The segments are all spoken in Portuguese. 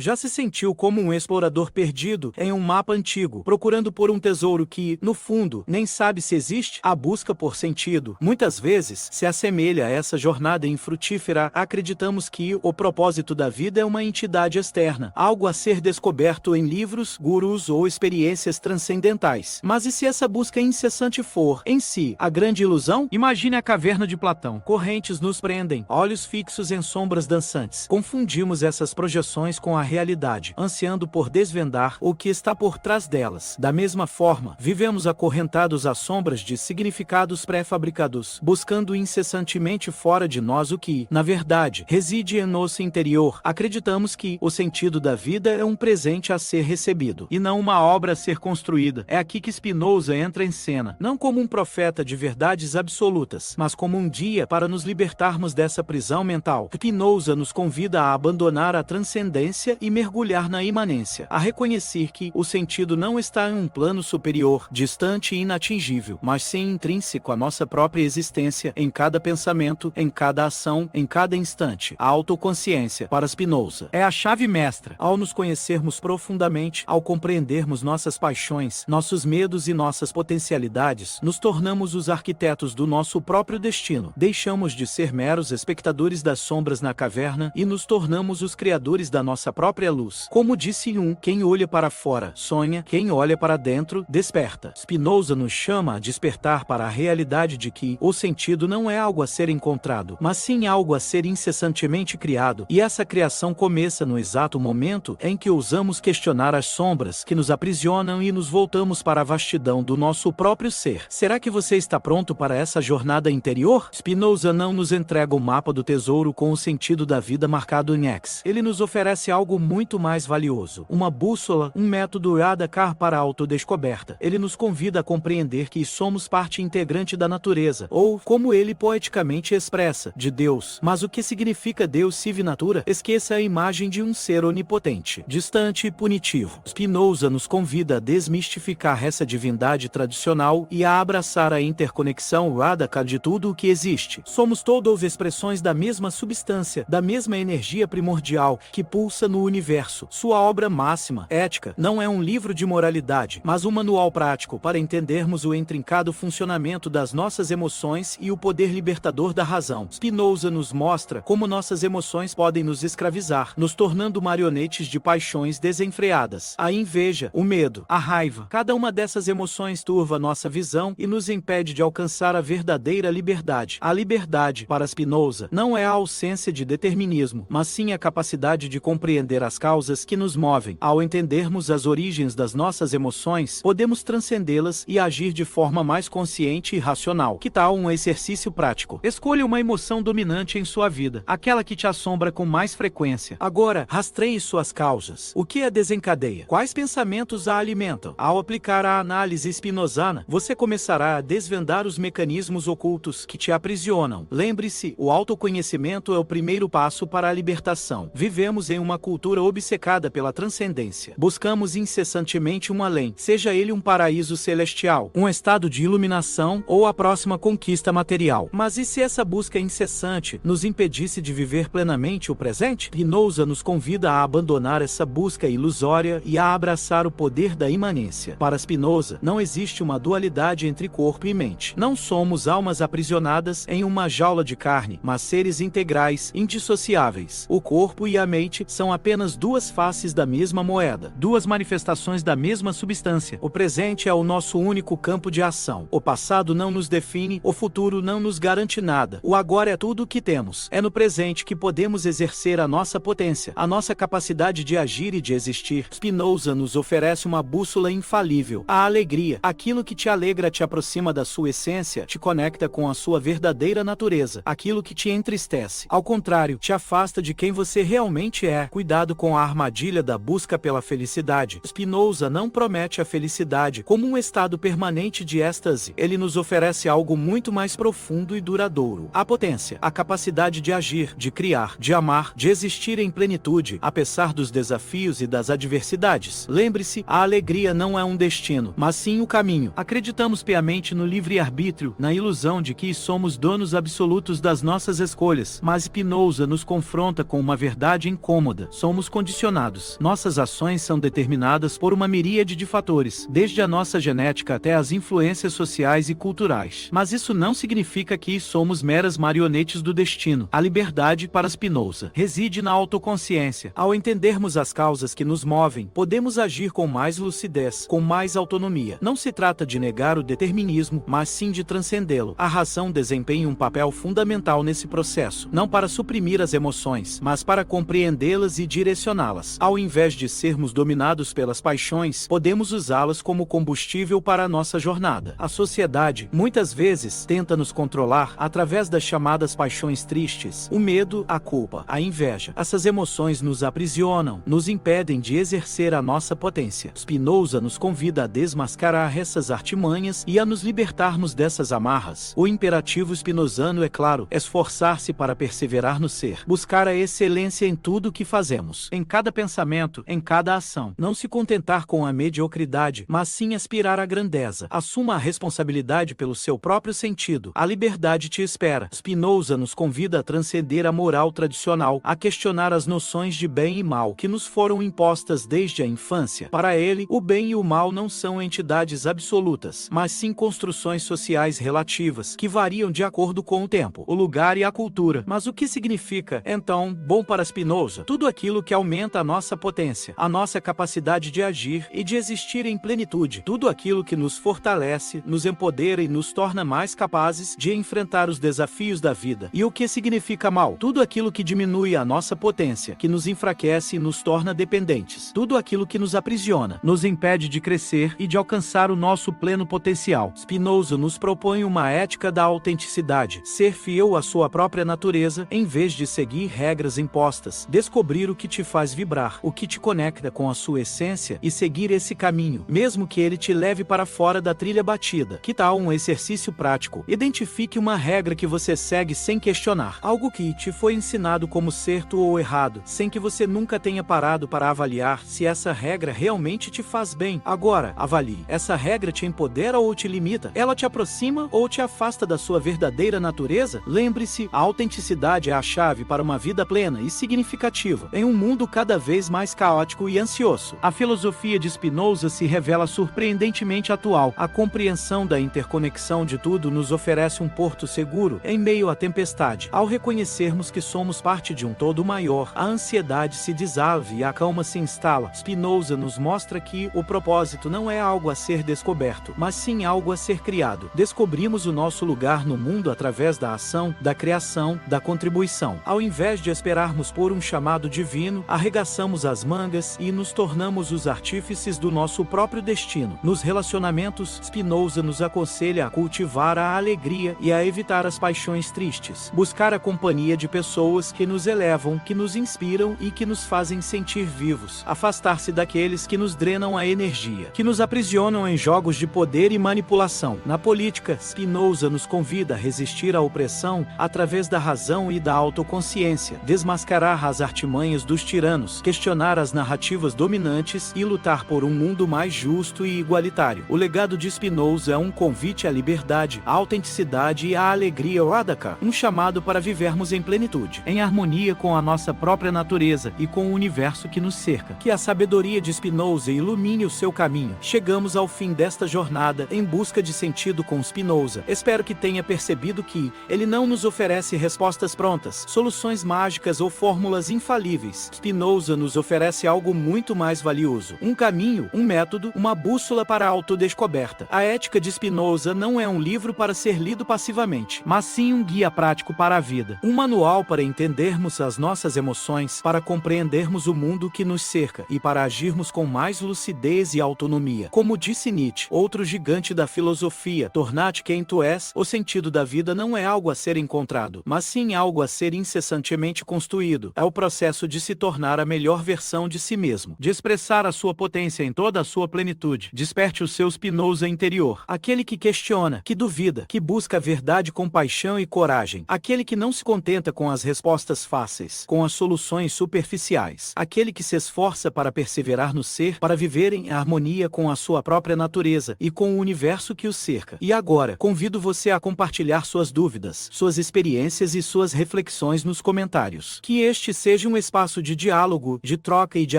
Já se sentiu como um explorador perdido em um mapa antigo, procurando por um tesouro que, no fundo, nem sabe se existe? A busca por sentido, muitas vezes, se assemelha a essa jornada infrutífera. Acreditamos que o propósito da vida é uma entidade externa, algo a ser descoberto em livros, gurus ou experiências transcendentais. Mas e se essa busca incessante for, em si, a grande ilusão? Imagine a caverna de Platão. Correntes nos prendem, olhos fixos em sombras dançantes. Confundimos essas projeções com a realidade, ansiando por desvendar o que está por trás delas. Da mesma forma, vivemos acorrentados às sombras de significados pré-fabricados, buscando incessantemente fora de nós o que, na verdade, reside em nosso interior. Acreditamos que o sentido da vida é um presente a ser recebido, e não uma obra a ser construída. É aqui que Spinoza entra em cena, não como um profeta de verdades absolutas, mas como um guia para nos libertarmos dessa prisão mental. Spinoza nos convida a abandonar a transcendência e mergulhar na imanência, a reconhecer que o sentido não está em um plano superior, distante e inatingível, mas sim intrínseco à nossa própria existência, em cada pensamento, em cada ação, em cada instante. A autoconsciência, para Spinoza, é a chave mestra. Ao nos conhecermos profundamente, ao compreendermos nossas paixões, nossos medos e nossas potencialidades, nos tornamos os arquitetos do nosso próprio destino. Deixamos de ser meros espectadores das sombras na caverna e nos tornamos os criadores da nossa própria luz. Como disse quem olha para fora sonha, quem olha para dentro desperta. Spinoza nos chama a despertar para a realidade de que o sentido não é algo a ser encontrado, mas sim algo a ser incessantemente criado, e essa criação começa no exato momento em que ousamos questionar as sombras que nos aprisionam e nos voltamos para a vastidão do nosso próprio ser. Será que você está pronto para essa jornada interior? Spinoza não nos entrega o mapa do tesouro com o sentido da vida marcado em X. Ele nos oferece algo muito mais valioso, uma bússola, um método Radakar para a autodescoberta. Ele nos convida a compreender que somos parte integrante da natureza, ou, como ele poeticamente expressa, de Deus. Mas o que significa Deus sive natura? Esqueça a imagem de um ser onipotente, distante e punitivo. Spinoza nos convida a desmistificar essa divindade tradicional e a abraçar a interconexão Radakar de tudo o que existe. Somos todos expressões da mesma substância, da mesma energia primordial que pulsa no universo. Sua obra máxima, Ética, não é um livro de moralidade, mas um manual prático para entendermos o intrincado funcionamento das nossas emoções e o poder libertador da razão. Spinoza nos mostra como nossas emoções podem nos escravizar, nos tornando marionetes de paixões desenfreadas. A inveja, o medo, a raiva, cada uma dessas emoções turva nossa visão e nos impede de alcançar a verdadeira liberdade. A liberdade, para Spinoza, não é a ausência de determinismo, mas sim a capacidade de compreender as causas que nos movem. Ao entendermos as origens das nossas emoções, podemos transcendê-las e agir de forma mais consciente e racional. Que tal um exercício prático? Escolha uma emoção dominante em sua vida, aquela que te assombra com mais frequência. Agora, rastreie suas causas. O que a desencadeia? Quais pensamentos a alimentam? Ao aplicar a análise spinozana, você começará a desvendar os mecanismos ocultos que te aprisionam. Lembre-se, o autoconhecimento é o primeiro passo para a libertação. Vivemos em uma cultura obcecada pela transcendência. Buscamos incessantemente um além, seja ele um paraíso celestial, um estado de iluminação ou a próxima conquista material. Mas e se essa busca incessante nos impedisse de viver plenamente o presente? Spinoza nos convida a abandonar essa busca ilusória e a abraçar o poder da imanência. Para Spinoza, não existe uma dualidade entre corpo e mente. Não somos almas aprisionadas em uma jaula de carne, mas seres integrais, indissociáveis. O corpo e a mente são apenas duas faces da mesma moeda, duas manifestações da mesma substância. O presente é o nosso único campo de ação. O passado não nos define, o futuro não nos garante nada. O agora é tudo o que temos. É no presente que podemos exercer a nossa potência, a nossa capacidade de agir e de existir. Spinoza nos oferece uma bússola infalível. A alegria, aquilo que te alegra te aproxima da sua essência, te conecta com a sua verdadeira natureza. Aquilo que te entristece, ao contrário, te afasta de quem você realmente é. Cuidado com a armadilha da busca pela felicidade. Spinoza não promete a felicidade como um estado permanente de êxtase. Ele nos oferece algo muito mais profundo e duradouro. A potência, a capacidade de agir, de criar, de amar, de existir em plenitude, apesar dos desafios e das adversidades. Lembre-se, a alegria não é um destino, mas sim o caminho. Acreditamos piamente no livre-arbítrio, na ilusão de que somos donos absolutos das nossas escolhas, mas Spinoza nos confronta com uma verdade incômoda. Somos somos condicionados. Nossas ações são determinadas por uma miríade de fatores, desde a nossa genética até as influências sociais e culturais. Mas isso não significa que somos meras marionetes do destino. A liberdade, para Spinoza, reside na autoconsciência. Ao entendermos as causas que nos movem, podemos agir com mais lucidez, com mais autonomia. Não se trata de negar o determinismo, mas sim de transcendê-lo. A razão desempenha um papel fundamental nesse processo, não para suprimir as emoções, mas para compreendê-las e direcioná-las. Ao invés de sermos dominados pelas paixões, podemos usá-las como combustível para a nossa jornada. A sociedade, muitas vezes, tenta nos controlar através das chamadas paixões tristes, o medo, a culpa, a inveja. Essas emoções nos aprisionam, nos impedem de exercer a nossa potência. Spinoza nos convida a desmascarar essas artimanhas e a nos libertarmos dessas amarras. O imperativo spinozano é claro: esforçar-se para perseverar no ser, buscar a excelência em tudo o que fazemos, em cada pensamento, em cada ação. Não se contentar com a mediocridade, mas sim aspirar à grandeza. Assuma a responsabilidade pelo seu próprio sentido. A liberdade te espera. Spinoza nos convida a transcender a moral tradicional, a questionar as noções de bem e mal que nos foram impostas desde a infância. Para ele, o bem e o mal não são entidades absolutas, mas sim construções sociais relativas, que variam de acordo com o tempo, o lugar e a cultura. Mas o que significa, então, bom para Spinoza? Tudo aquilo que aumenta a nossa potência, a nossa capacidade de agir e de existir em plenitude. Tudo aquilo que nos fortalece, nos empodera e nos torna mais capazes de enfrentar os desafios da vida. E o que significa mal? Tudo aquilo que diminui a nossa potência, que nos enfraquece e nos torna dependentes. Tudo aquilo que nos aprisiona, nos impede de crescer e de alcançar o nosso pleno potencial. Spinoza nos propõe uma ética da autenticidade, ser fiel à sua própria natureza, em vez de seguir regras impostas, descobrir o que te faz vibrar, o que te conecta com a sua essência e seguir esse caminho, mesmo que ele te leve para fora da trilha batida. Que tal um exercício prático? Identifique uma regra que você segue sem questionar, algo que te foi ensinado como certo ou errado, sem que você nunca tenha parado para avaliar se essa regra realmente te faz bem. Agora, avalie. Essa regra te empodera ou te limita? Ela te aproxima ou te afasta da sua verdadeira natureza? Lembre-se, a autenticidade é a chave para uma vida plena e significativa, em um mundo cada vez mais caótico e ansioso. A filosofia de Spinoza se revela surpreendentemente atual. A compreensão da interconexão de tudo nos oferece um porto seguro em meio à tempestade. Ao reconhecermos que somos parte de um todo maior, a ansiedade se dissolve e a calma se instala. Spinoza nos mostra que o propósito não é algo a ser descoberto, mas sim algo a ser criado. Descobrimos o nosso lugar no mundo através da ação, da criação, da contribuição. Ao invés de esperarmos por um chamado divino, arregaçamos as mangas e nos tornamos os artífices do nosso próprio destino. Nos relacionamentos, Spinoza nos aconselha a cultivar a alegria e a evitar as paixões tristes. Buscar a companhia de pessoas que nos elevam, que nos inspiram e que nos fazem sentir vivos. Afastar-se daqueles que nos drenam a energia, que nos aprisionam em jogos de poder e manipulação. Na política, Spinoza nos convida a resistir à opressão através da razão e da autoconsciência, desmascarar as artimanhas dos tiranos, questionar as narrativas dominantes e lutar por um mundo mais justo e igualitário. O legado de Spinoza é um convite à liberdade, à autenticidade e à alegria Radaka, um chamado para vivermos em plenitude, em harmonia com a nossa própria natureza e com o universo que nos cerca. Que a sabedoria de Spinoza ilumine o seu caminho. Chegamos ao fim desta jornada em busca de sentido com Spinoza. Espero que tenha percebido que ele não nos oferece respostas prontas, soluções mágicas ou fórmulas infalíveis. Spinoza nos oferece algo muito mais valioso: um caminho, um método, uma bússola para a autodescoberta. A Ética de Spinoza não é um livro para ser lido passivamente, mas sim um guia prático para a vida. Um manual para entendermos as nossas emoções, para compreendermos o mundo que nos cerca e para agirmos com mais lucidez e autonomia. Como disse Nietzsche, outro gigante da filosofia, tornar-te quem tu és, o sentido da vida não é algo a ser encontrado, mas sim algo a ser incessantemente construído. É o processo de se tornar a melhor versão de si mesmo, de expressar a sua potência em toda a sua plenitude. Desperte o seu Spinoza interior, aquele que questiona, que duvida, que busca a verdade com paixão e coragem, aquele que não se contenta com as respostas fáceis, com as soluções superficiais, aquele que se esforça para perseverar no ser, para viver em harmonia com a sua própria natureza e com o universo que o cerca. E agora, convido você a compartilhar suas dúvidas, suas experiências e suas reflexões nos comentários. Que este seja um espaço processo de diálogo, de troca e de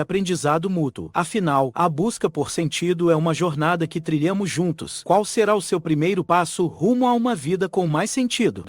aprendizado mútuo. Afinal, a busca por sentido é uma jornada que trilhamos juntos. Qual será o seu primeiro passo rumo a uma vida com mais sentido?